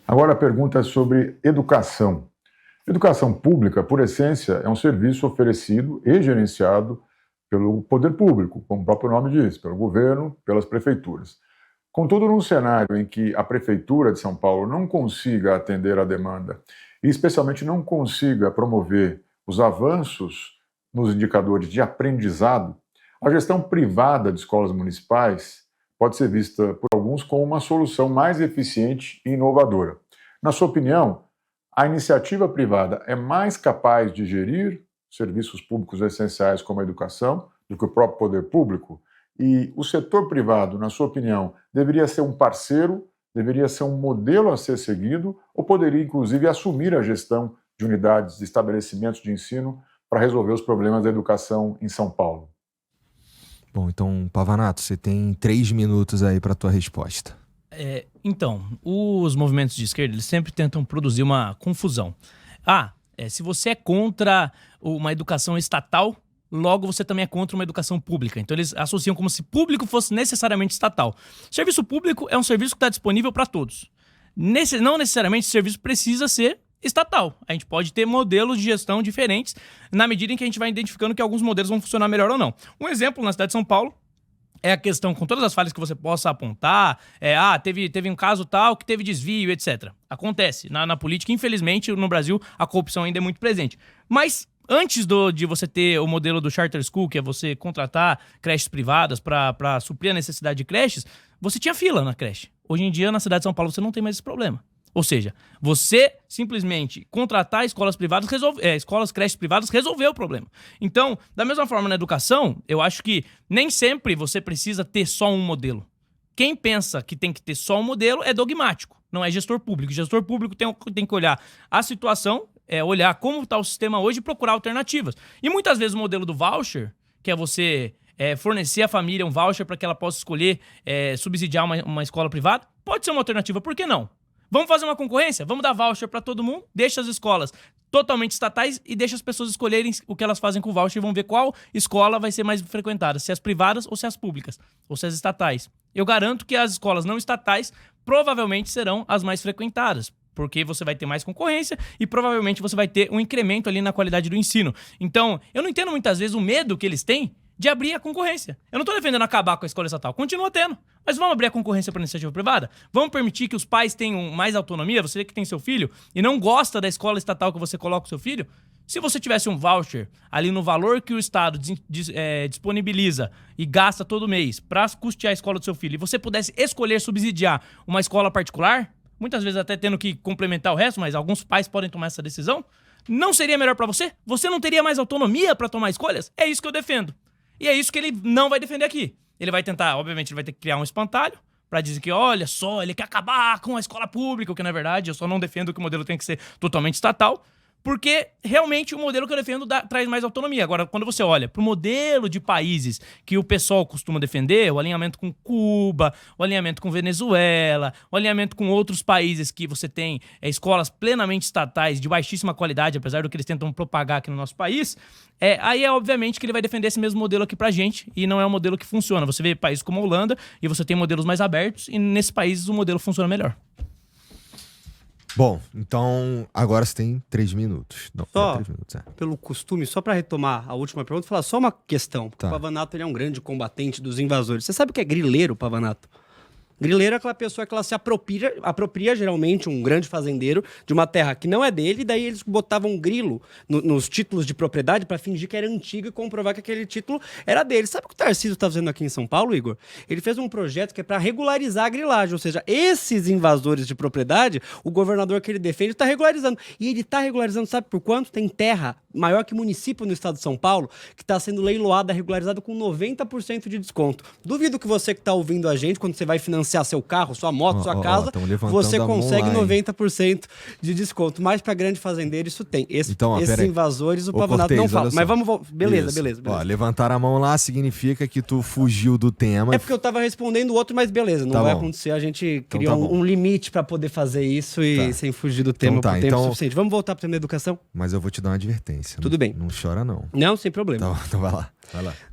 Agora a pergunta é sobre educação. Educação pública, por essência, é um serviço oferecido e gerenciado pelo poder público, como o próprio nome diz, pelo governo, pelas prefeituras. Contudo, num cenário em que a Prefeitura de São Paulo não consiga atender à demanda e, especialmente, não consiga promover os avanços nos indicadores de aprendizado, a gestão privada de escolas municipais pode ser vista por alguns como uma solução mais eficiente e inovadora. Na sua opinião, a iniciativa privada é mais capaz de gerir serviços públicos essenciais como a educação do que o próprio poder público? E o setor privado, na sua opinião, deveria ser um parceiro, deveria ser um modelo a ser seguido, ou poderia, inclusive, assumir a gestão de unidades, de estabelecimentos de ensino para resolver os problemas da educação em São Paulo? Bom, então, Pavanato, você tem 3 minutos aí para a tua resposta. Então, os movimentos de esquerda, eles sempre tentam produzir uma confusão. Se você é contra uma educação estatal, logo você também é contra uma educação pública. Então eles associam como se público fosse necessariamente estatal. Serviço público é um serviço que está disponível para todos. Não necessariamente o serviço precisa ser estatal. A gente pode ter modelos de gestão diferentes na medida em que a gente vai identificando que alguns modelos vão funcionar melhor ou não. Um exemplo na cidade de São Paulo é a questão, com todas as falhas que você possa apontar, teve um caso tal que teve desvio, etc. Acontece. Na política, infelizmente, no Brasil, a corrupção ainda é muito presente. Mas antes de você ter o modelo do Charter School, que é você contratar creches privadas para suprir a necessidade de creches, você tinha fila na creche. Hoje em dia, na cidade de São Paulo, você não tem mais esse problema. Ou seja, você simplesmente contratar escolas privadas, creches privadas, resolveu o problema. Então, da mesma forma na educação, eu acho que nem sempre você precisa ter só um modelo. Quem pensa que tem que ter só um modelo é dogmático, não é gestor público. O gestor público tem que olhar a situação, olhar como está o sistema hoje e procurar alternativas. E muitas vezes o modelo do voucher, que é você fornecer à família um voucher para que ela possa escolher subsidiar uma escola privada, pode ser uma alternativa, por que não? Vamos fazer uma concorrência? Vamos dar voucher para todo mundo, deixa as escolas totalmente estatais e deixa as pessoas escolherem o que elas fazem com o voucher e vão ver qual escola vai ser mais frequentada, se as privadas ou se as públicas, ou se as estatais. Eu garanto que as escolas não estatais provavelmente serão as mais frequentadas, porque você vai ter mais concorrência e provavelmente você vai ter um incremento ali na qualidade do ensino. Então, eu não entendo muitas vezes o medo que eles têm de abrir a concorrência. Eu não estou defendendo acabar com a escola estatal, continua tendo. Mas vamos abrir a concorrência para a iniciativa privada? Vamos permitir que os pais tenham mais autonomia? Você que tem seu filho e não gosta da escola estatal que você coloca o seu filho? Se você tivesse um voucher ali no valor que o Estado disponibiliza e gasta todo mês para custear a escola do seu filho e você pudesse escolher subsidiar uma escola particular, muitas vezes até tendo que complementar o resto, mas alguns pais podem tomar essa decisão, não seria melhor para você? Você não teria mais autonomia para tomar escolhas? É isso que eu defendo. E é isso que ele não vai defender aqui. Ele vai tentar, obviamente, ele vai ter que criar um espantalho para dizer que, olha só, ele quer acabar com a escola pública, o que na verdade eu só não defendo que o modelo tem que ser totalmente estatal, porque realmente o modelo que eu defendo traz mais autonomia. Agora, quando você olha para o modelo de países que o pessoal costuma defender, o alinhamento com Cuba, o alinhamento com Venezuela, o alinhamento com outros países que você tem escolas plenamente estatais de baixíssima qualidade, apesar do que eles tentam propagar aqui no nosso país, aí é obviamente que ele vai defender esse mesmo modelo aqui pra gente, e não é um modelo que funciona. Você vê países como a Holanda, e você tem modelos mais abertos, e nesses países o modelo funciona melhor. Bom, então agora você tem 3 minutos. Não, Só 3 minutos, pelo costume, só para retomar a última pergunta, falar só uma questão. Tá. O Pavanato ele é um grande combatente dos invasores. Você sabe o que é grileiro, Pavanato? Grileiro é aquela pessoa que ela se apropria geralmente, um grande fazendeiro, de uma terra que não é dele, e daí eles botavam um grilo nos títulos de propriedade para fingir que era antigo e comprovar que aquele título era dele. Sabe o que o Tarcísio está fazendo aqui em São Paulo, Igor? Ele fez um projeto que é para regularizar a grilagem, ou seja, esses invasores de propriedade, o governador que ele defende está regularizando. E ele está regularizando, sabe por quanto? Tem terra maior que município no estado de São Paulo, que está sendo leiloada, regularizada com 90% de desconto. Duvido que você que está ouvindo a gente, quando você vai financiar seu carro, sua moto, sua casa, você consegue 90% de desconto. Mas para grande fazendeiro isso tem. Esses invasores, o Pavanato não fala. Mas vamos... Beleza. Ó, levantar a mão lá significa que tu fugiu do tema. É porque eu tava respondendo o outro, mas beleza, não vai acontecer. A gente criou um limite para poder fazer isso e sem fugir do tema por tempo suficiente. Vamos voltar para o tema da educação? Mas eu vou te dar uma advertência. Tudo bem. Não chora, não. Não, sem problema. Então vai lá.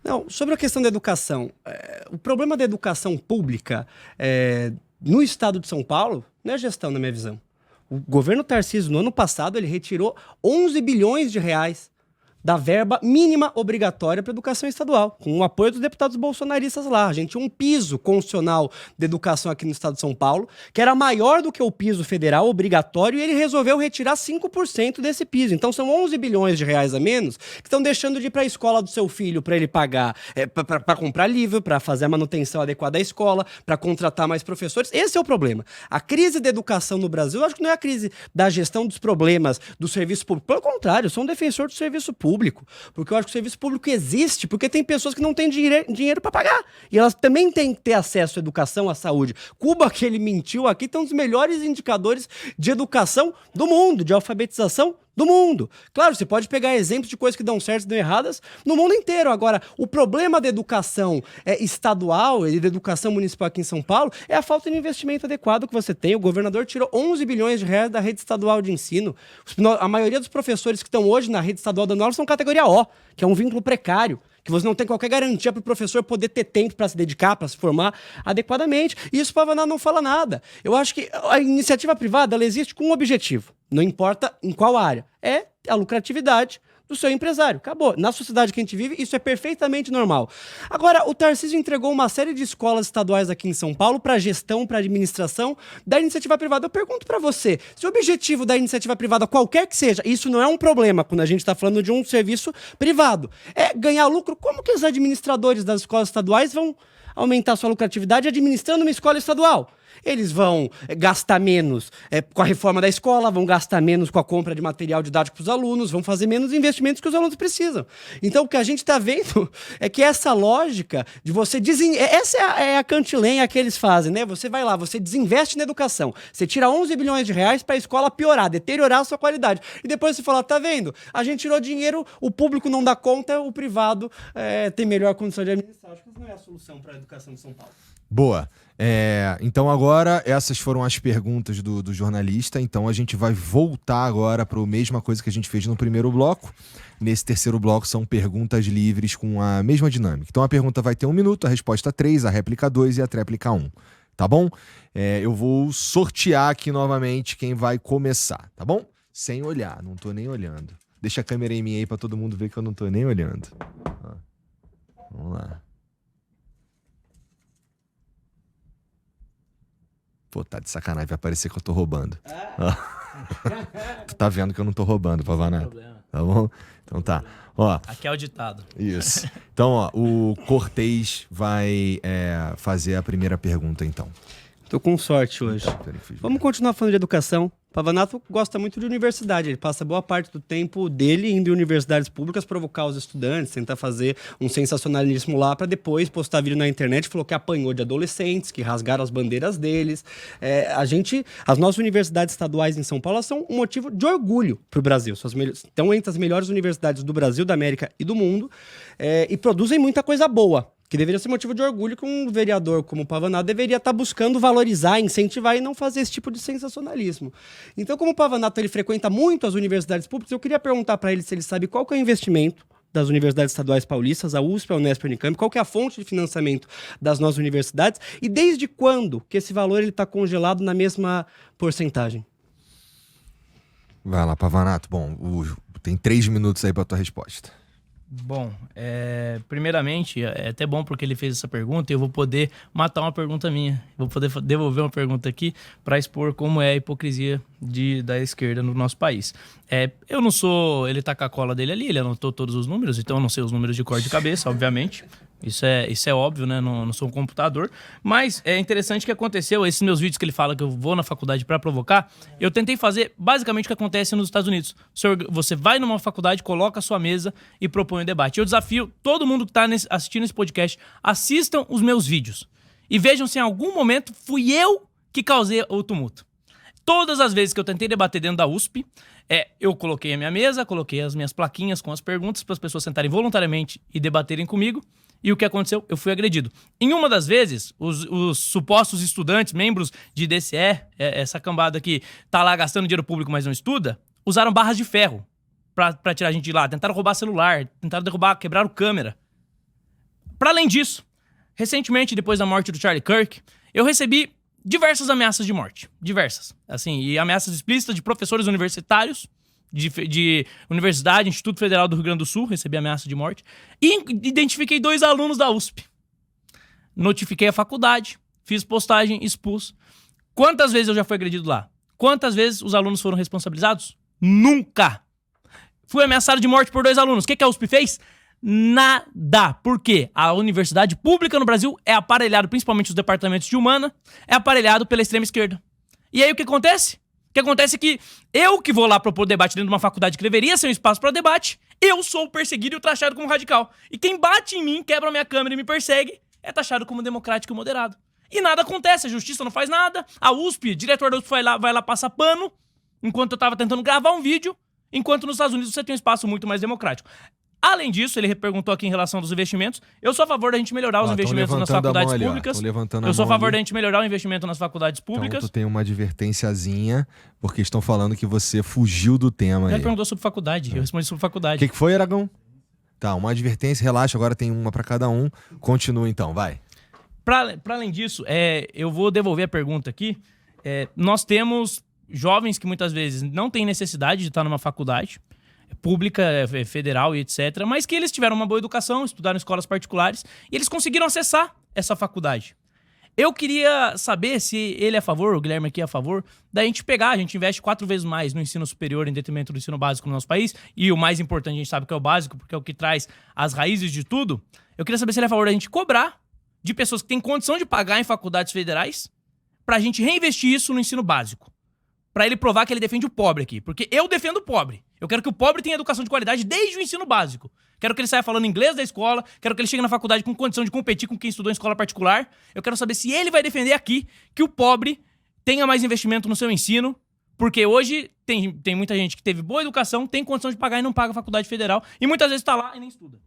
Não, sobre a questão da educação, o problema da educação pública no estado de São Paulo não é gestão, na minha visão. O governo Tarcísio, no ano passado, ele retirou 11 bilhões de reais da verba mínima obrigatória para educação estadual, com o apoio dos deputados bolsonaristas lá. A gente tinha um piso constitucional de educação aqui no estado de São Paulo, que era maior do que o piso federal obrigatório, e ele resolveu retirar 5% desse piso. Então são 11 bilhões de reais a menos que estão deixando de ir para a escola do seu filho para ele pagar, para comprar livro, para fazer a manutenção adequada da escola, para contratar mais professores. Esse é o problema. A crise da educação no Brasil, eu acho que não é a crise da gestão dos problemas do serviço público. Pelo contrário, eu sou um defensor do serviço público, porque eu acho que o serviço público existe, porque tem pessoas que não têm dinheiro para pagar, e elas também têm que ter acesso à educação, à saúde. Cuba, que ele mentiu aqui, tem um dos melhores indicadores de educação do mundo, de alfabetização do mundo. Claro, você pode pegar exemplos de coisas que dão certo e dão erradas no mundo inteiro. Agora, o problema da educação estadual e da educação municipal aqui em São Paulo é a falta de investimento adequado que você tem. O governador tirou 11 bilhões de reais da rede estadual de ensino. A maioria dos professores que estão hoje na rede estadual dando aula são categoria O, que é um vínculo precário, que você não tem qualquer garantia para o professor poder ter tempo para se dedicar, para se formar adequadamente. E isso o Pavanato não fala nada. Eu acho que a iniciativa privada, ela existe com um objetivo, não importa em qual área, é a lucratividade do seu empresário. Acabou. Na sociedade que a gente vive, isso é perfeitamente normal. Agora, o Tarcísio entregou uma série de escolas estaduais aqui em São Paulo para gestão, para administração da iniciativa privada. Eu pergunto para você, se o objetivo da iniciativa privada, qualquer que seja, isso não é um problema quando a gente está falando de um serviço privado, é ganhar lucro, como que os administradores das escolas estaduais vão aumentar sua lucratividade administrando uma escola estadual? Eles vão gastar menos com a reforma da escola, vão gastar menos com a compra de material didático para os alunos, vão fazer menos investimentos que os alunos precisam. Então, o que a gente está vendo é que essa lógica de você... Essa é a cantilenha que eles fazem, né? Você vai lá, você desinveste na educação, você tira 11 bilhões de reais para a escola piorar, deteriorar a sua qualidade. E depois você fala, tá vendo? A gente tirou dinheiro, o público não dá conta, o privado tem melhor condição de administrar. Acho que isso não é a solução para a educação de São Paulo. Boa. Então agora, essas foram as perguntas do jornalista, então a gente vai voltar agora para a mesma coisa que a gente fez no primeiro bloco. Nesse terceiro bloco são perguntas livres com a mesma dinâmica. Então a pergunta vai ter 1 minuto, a resposta 3, a réplica 2 e a tréplica 1, tá bom? Eu vou sortear aqui novamente quem vai começar, tá bom? Sem olhar, não tô nem olhando. Deixa a câmera em mim aí para todo mundo ver que eu não tô nem olhando. Vamos lá. Pô, tá de sacanagem, vai parecer que eu tô roubando. Tu tá vendo que eu não tô roubando, Pavanato. Tá bom? Então tá. Ó, aqui é o ditado. Isso. Então, ó, o Cortez vai fazer a primeira pergunta, então. Tô com sorte hoje. Vamos continuar falando de educação. Pavanato gosta muito de universidade, ele passa boa parte do tempo dele indo em universidades públicas provocar os estudantes, tentar fazer um sensacionalismo lá para depois postar vídeo na internet, falou que apanhou de adolescentes, que rasgaram as bandeiras deles. As nossas universidades estaduais em São Paulo são um motivo de orgulho para o Brasil, estão entre as melhores universidades do Brasil, da América e do mundo, e produzem muita coisa boa, que deveria ser motivo de orgulho que um vereador como o Pavanato deveria estar buscando valorizar, incentivar e não fazer esse tipo de sensacionalismo. Então, como o Pavanato ele frequenta muito as universidades públicas, eu queria perguntar para ele se ele sabe qual que é o investimento das universidades estaduais paulistas, a USP, a Unesp e a Unicamp, qual que é a fonte de financiamento das nossas universidades e desde quando que esse valor está congelado na mesma porcentagem. Vai lá, Pavanato. Bom, tem 3 minutos aí para tua resposta. Bom, primeiramente, é até bom porque ele fez essa pergunta e eu vou poder matar uma pergunta minha. Vou poder devolver uma pergunta aqui para expor como é a hipocrisia da esquerda no nosso país. Eu não sou... Ele tá com a cola dele ali, ele anotou todos os números, então eu não sei os números de cor de cabeça, obviamente. Isso é óbvio, né? Não sou um computador. Mas é interessante que aconteceu. Esses meus vídeos que ele fala que eu vou na faculdade para provocar, eu tentei fazer basicamente o que acontece nos Estados Unidos. Você vai numa faculdade, coloca a sua mesa e propõe um debate. Eu desafio todo mundo que está assistindo esse podcast, assistam os meus vídeos. E vejam se em algum momento fui eu que causei o tumulto. Todas as vezes que eu tentei debater dentro da USP, eu coloquei a minha mesa, coloquei as minhas plaquinhas com as perguntas para as pessoas sentarem voluntariamente e debaterem comigo. E o que aconteceu? Eu fui agredido. Em uma das vezes, os supostos estudantes, membros de DCE, essa cambada que tá lá gastando dinheiro público, mas não estuda, usaram barras de ferro pra tirar a gente de lá. Tentaram roubar celular, tentaram quebraram câmera. Para além disso, recentemente, depois da morte do Charlie Kirk, eu recebi diversas ameaças de morte. Diversas. Assim, e ameaças explícitas de professores universitários, de Universidade, Instituto Federal do Rio Grande do Sul, recebi ameaça de morte. E identifiquei 2 alunos da USP. Notifiquei a faculdade, fiz postagem, expus. Quantas vezes eu já fui agredido lá? Quantas vezes os alunos foram responsabilizados? Nunca! Fui ameaçado de morte por 2 alunos. O que a USP fez? Nada. Por quê? A universidade pública no Brasil é aparelhado, principalmente os departamentos de humana, é aparelhado pela extrema esquerda. E aí o que acontece? O que acontece é que eu que vou lá propor debate dentro de uma faculdade que deveria ser um espaço para debate, eu sou o perseguido e o taxado como radical. E quem bate em mim, quebra minha câmera e me persegue, é taxado como democrático e moderado. E nada acontece, a justiça não faz nada, a USP, diretor da USP vai lá passar pano, enquanto eu tava tentando gravar um vídeo, enquanto nos Estados Unidos você tem um espaço muito mais democrático. Além disso, ele perguntou aqui em relação aos investimentos. Eu sou a favor da gente melhorar os investimentos nas faculdades públicas. Eu sou a favor da gente melhorar o investimento nas faculdades públicas. Então tu tem uma advertênciazinha, porque estão falando que você fugiu do tema aí. Ele perguntou sobre faculdade, eu respondi sobre faculdade. O que foi, Aragão? Tá, uma advertência, relaxa, agora tem uma pra cada um. Continua então, vai. Pra além disso, eu vou devolver a pergunta aqui. Nós temos jovens que muitas vezes não têm necessidade de estar numa faculdade pública, federal e etc., mas que eles tiveram uma boa educação, estudaram em escolas particulares e eles conseguiram acessar essa faculdade. Eu queria saber se ele é a favor, o Guilherme aqui é a favor, da gente pegar, a gente investe 4 vezes mais no ensino superior em detrimento do ensino básico no nosso país, e o mais importante a gente sabe que é o básico, porque é o que traz as raízes de tudo. Eu queria saber se ele é a favor da gente cobrar de pessoas que têm condição de pagar em faculdades federais pra gente reinvestir isso no ensino básico. Pra ele provar que ele defende o pobre aqui. Porque eu defendo o pobre. Eu quero que o pobre tenha educação de qualidade desde o ensino básico. Quero que ele saia falando inglês da escola. Quero que ele chegue na faculdade com condição de competir com quem estudou em escola particular. Eu quero saber se ele vai defender aqui que o pobre tenha mais investimento no seu ensino. Porque hoje tem muita gente que teve boa educação, tem condição de pagar e não paga a faculdade federal. E muitas vezes tá lá e nem estuda.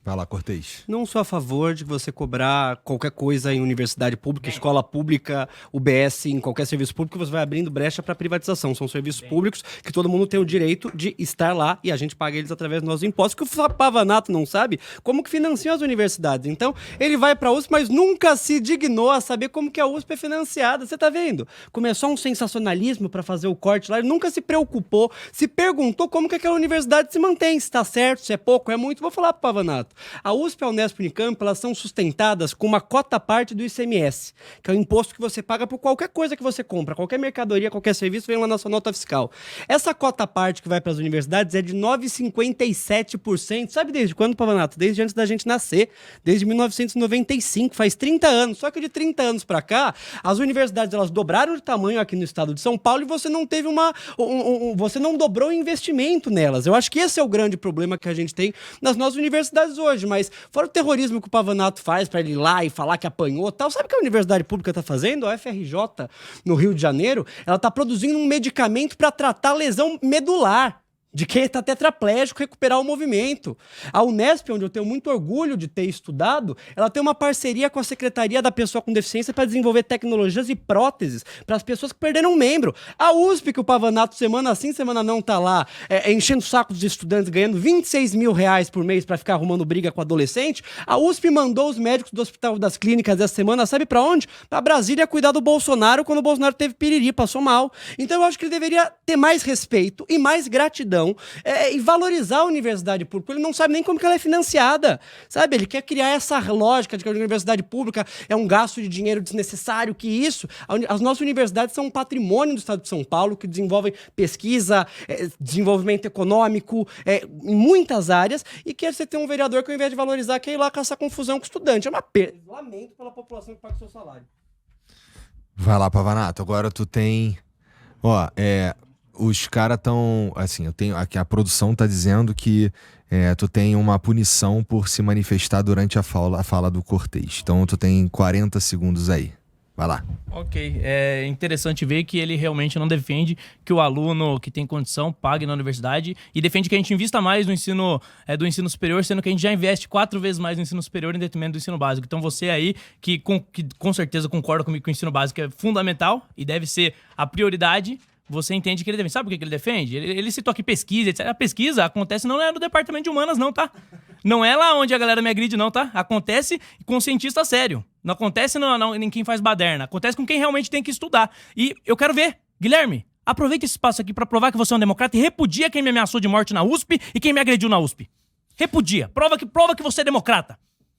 Vai lá, Cortez. Não sou a favor de você cobrar qualquer coisa em universidade pública, escola pública, UBS, em qualquer serviço público, você vai abrindo brecha para privatização. São serviços públicos que todo mundo tem o direito de estar lá e a gente paga eles através dos nossos impostos, que o Pavanato não sabe como que financiam as universidades. Então, ele vai para a USP, mas nunca se dignou a saber como que a USP é financiada. Você tá vendo? Começou um sensacionalismo para fazer o corte lá, ele nunca se preocupou, se perguntou como que aquela universidade se mantém, se tá certo, se é pouco, é muito. Vou falar pro Pavanato. A USP e a Unesp e Unicamp, elas são sustentadas com uma cota parte do ICMS, que é o imposto que você paga por qualquer coisa que você compra, qualquer mercadoria, qualquer serviço, vem lá na sua nota fiscal. Essa cota parte que vai para as universidades é de 9,57%. Sabe desde quando, Pavanato? Desde antes da gente nascer, desde 1995, faz 30 anos. Só que de 30 anos para cá, as universidades elas dobraram de tamanho aqui no estado de São Paulo e você não teve você não dobrou o investimento nelas. Eu acho que esse é o grande problema que a gente tem nas nossas universidades hoje. Mas fora o terrorismo que o Pavanato faz para ele ir lá e falar que apanhou e tal, sabe o que a universidade pública está fazendo? A FRJ, no Rio de Janeiro, ela está produzindo um medicamento para tratar lesão medular de quem está tetraplégico, recuperar o movimento. A Unesp, onde eu tenho muito orgulho de ter estudado, ela tem uma parceria com a Secretaria da Pessoa com Deficiência para desenvolver tecnologias e próteses para as pessoas que perderam um membro. A USP, que o Pavanato semana sim, semana não tá lá, enchendo o saco dos estudantes, ganhando 26 mil reais por mês para ficar arrumando briga com adolescente, a USP mandou os médicos do Hospital das Clínicas essa semana, sabe para onde? Para Brasília cuidar do Bolsonaro quando o Bolsonaro teve piriri, passou mal. Então eu acho que ele deveria ter mais respeito e mais gratidão e valorizar a universidade pública. Ele não sabe nem como que ela é financiada, sabe? Ele quer criar essa lógica de que a universidade pública é um gasto de dinheiro desnecessário, que isso... As nossas universidades são um patrimônio do estado de São Paulo, que desenvolvem pesquisa, desenvolvimento econômico, em muitas áreas, e que você tem um vereador que, ao invés de valorizar, quer ir lá caçar confusão com o estudante. É uma perda. Lamento pela população que paga o seu salário. Vai lá, Pavanato. Agora tu tem... Os caras estão... Assim, eu tenho aqui, a produção tá dizendo que tu tem uma punição por se manifestar durante a fala do Cortez. Então tu tem 40 segundos aí. Vai lá. Ok. É interessante ver que ele realmente não defende que o aluno que tem condição pague na universidade e defende que a gente invista mais no ensino, do ensino superior, sendo que a gente já investe 4 vezes mais no ensino superior em detrimento do ensino básico. Então você aí, que com certeza concorda comigo que o ensino básico é fundamental e deve ser a prioridade, você entende que ele defende. Sabe por que ele defende? Ele citou aqui pesquisa, etc. A pesquisa acontece não é no departamento de humanas, não, tá? Não é lá onde a galera me agride, não, tá? Acontece com um cientista sério. Não acontece em quem faz baderna. Acontece com quem realmente tem que estudar. E eu quero ver. Guilherme, aproveita esse espaço aqui pra provar que você é um democrata e repudia quem me ameaçou de morte na USP e quem me agrediu na USP. Repudia. Prova que você é democrata.